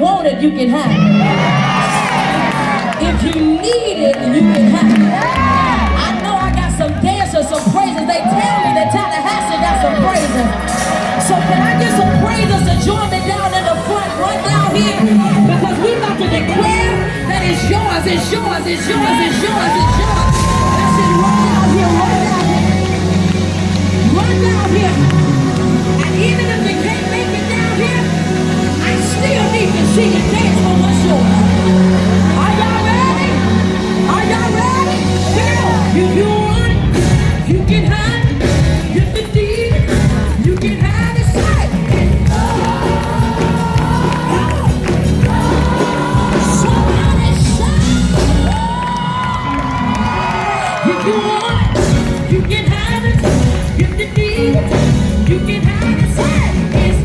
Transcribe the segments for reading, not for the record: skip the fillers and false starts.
want it, you can have it. If you need it, you can have it. I know I got some dancers, some praisers. They tell me that Tallahassee got some praisers. So can I get some praisers to join me down in the front, right down here? Because we about to declare that it's yours, it's yours, it's yours, it's yours, it's yours. That's it, right down here, right down here. Right down here. And even if you can't make it down here, I still need to see you dance for what's yours. Are y'all ready? Are y'all ready? Here we go. If you want it, you can have it. If you need it, you can have it. Say it. Somebody shout. If you want it, you can have it. If you need it, you can have it. Say it. It's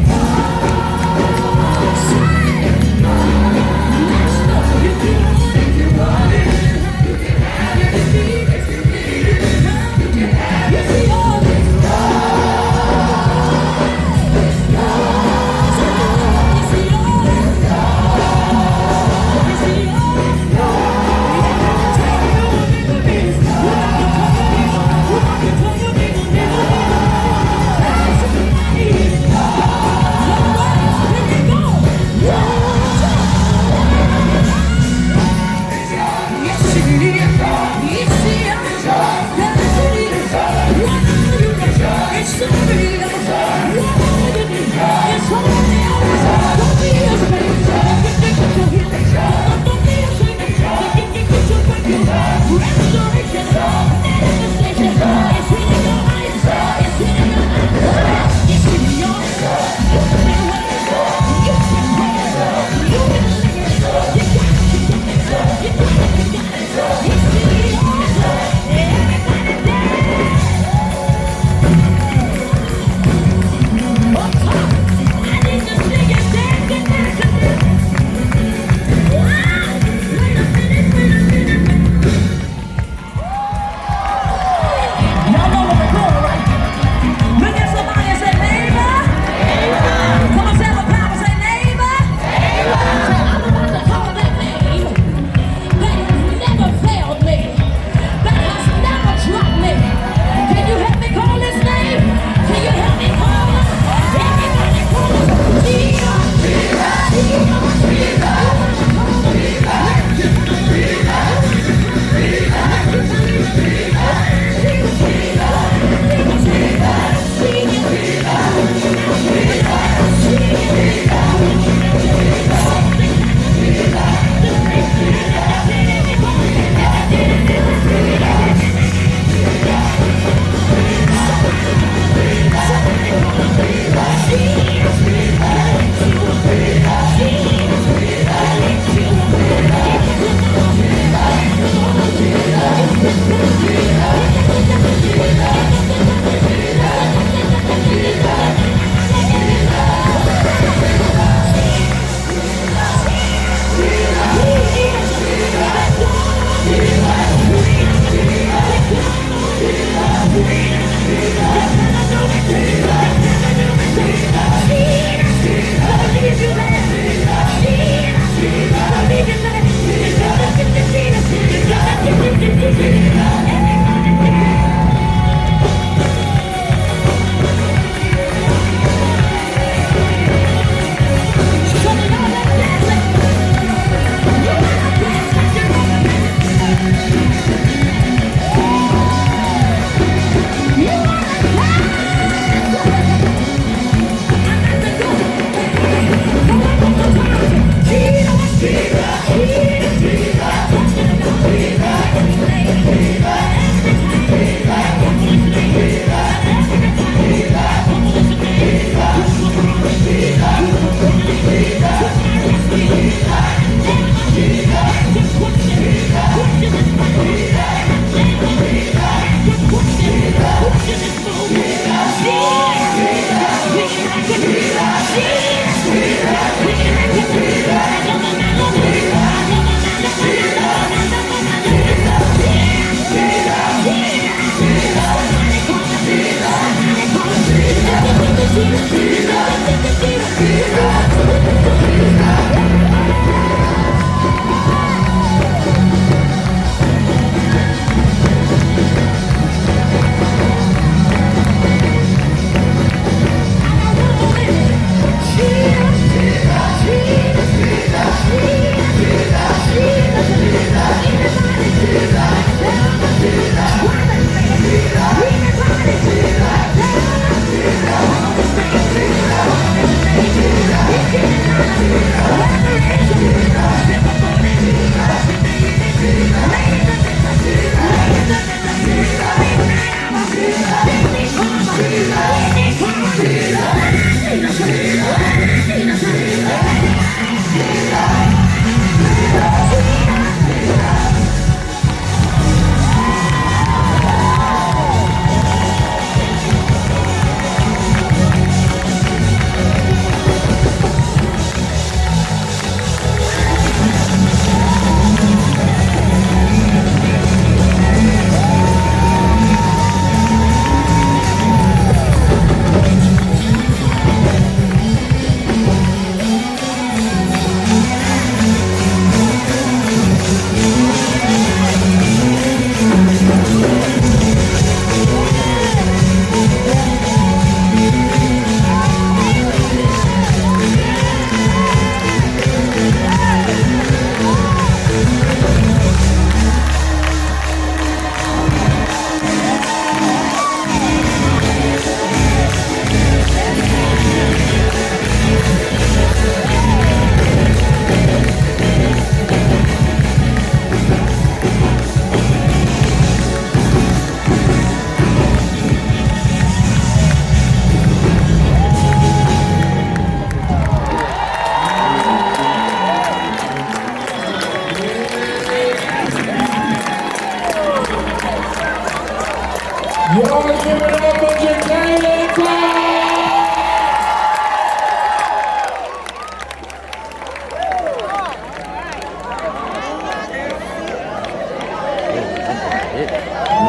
Y'all give it up for JEKALYN.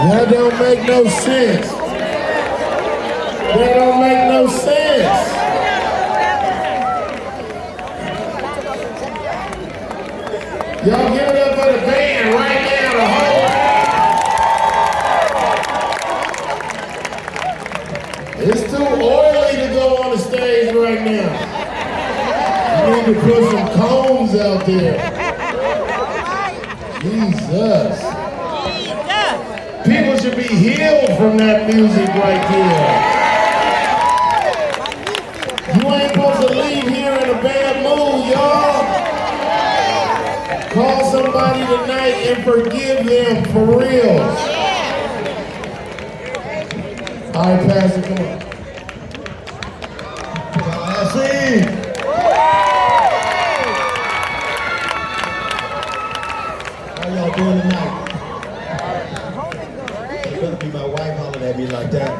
That don't make no sense. That don't make no sense. Y'all give it up for the band right now, the whole. It's too oily to go on the stage right now. You need to put some combs out there. Jesus. People should be healed from that music right there. You ain't supposed to leave here in a bad mood, y'all. Call somebody tonight and forgive them for real. All right, Pastor, come on. How y'all doing tonight? You better be my wife hollering at me like that.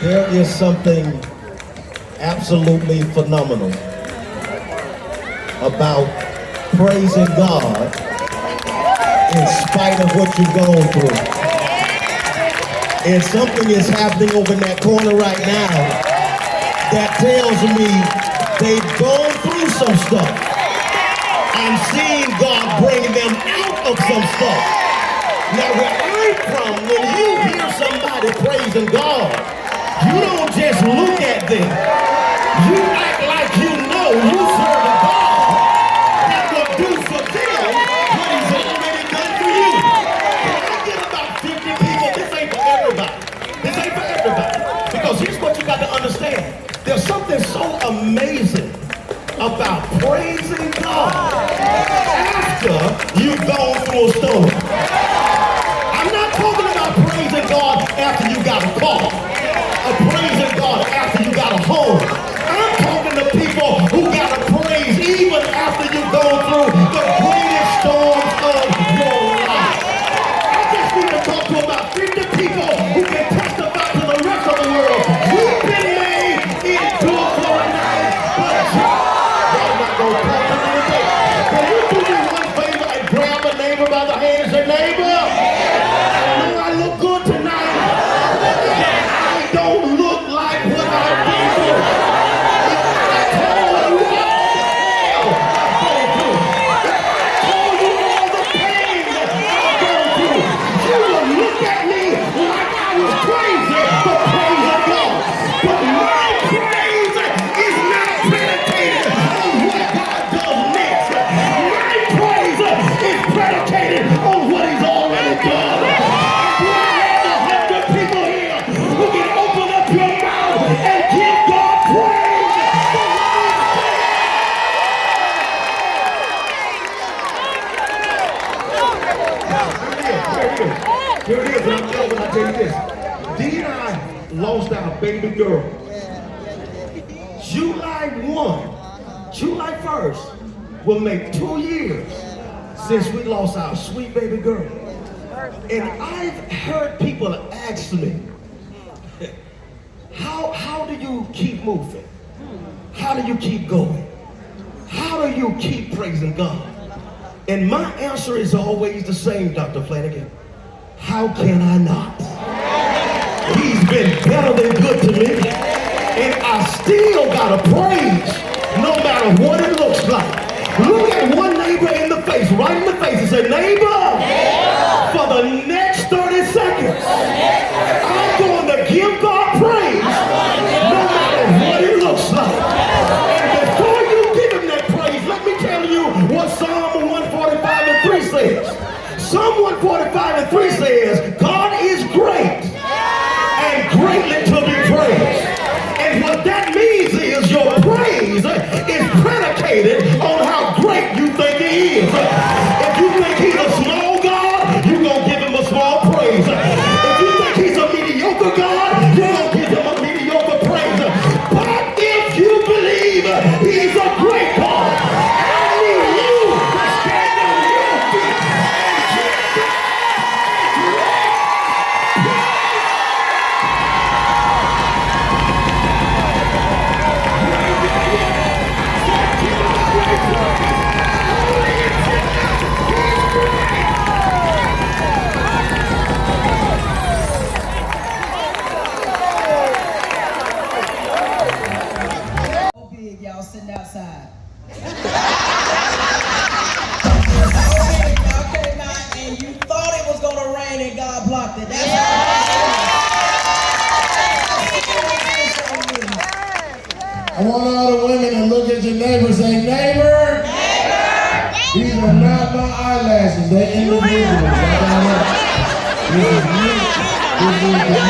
There is something absolutely phenomenal about praising God in spite of what you've gone through. And something is happening over in that corner right now that tells me they've gone through some stuff. I'm seeing God bring them out of some stuff. Now where I'm from, when you hear somebody praising God, you don't just look at them. You act like you know you serve a God that will do for them what He's already done for you. Can I get about 50 people? This ain't for everybody. This ain't for everybody. Because here's what you got to understand. There's something so amazing about praising God after you've gone through a storm. I'm not talking about praising God after you got a car, or praising God after you got a home. I'm talking to people who got to praise even after you've gone through the greatest storms of your life. I just need to talk to about 50 people who can testify to the rest of the world. You've been made into a for a night, but I'm not going to talk to me today. Can you do me one favor and grab a neighbor by the hand and say, neighbor, I know I look good tonight. I don't look like what I've been through. I told you what hell I've gone through. I told you all the pain that I've gone through. You will look at me like I was crazy for praising God. But my praise is not predicated on what God does next. My praise is predicated on what He's already done. Do I have 100 people here who can open up your mouth and give God praise for what He's done? Here it is, and I'm telling you when I tell you this. Dee and I lost our baby girl. July 1st will make 2 years since we lost our sweet baby girl. And I've heard people ask me, how do you keep moving? How do you keep going? How do you keep praising God? And my answer is always the same, Dr. Flanagan. How can I not? He's been better than good to me. And I still gotta praise no matter what it looks like. Look at one neighbor in the face, right in the face, and say, neighbor, for the next 30 seconds, I'm going to give God praise no matter what it looks like. And before you give Him that praise, let me tell you what Psalm 145 and 3 says. Psalm 145 and 3 says, God is great and greatly to be praised. And what that means is your praise is predicated on how great you think He is. If you think He's a small God, you're going to give Him a small praise. If you think He's a mediocre God, you're going to give Him a mediocre praise. But if you believe He's a great God, I need you to stand on your feet and give God God blocked it. That's I want all the women to look at your neighbor and say, neighbor, these are not my eyelashes, they're individuals. This is me. This is the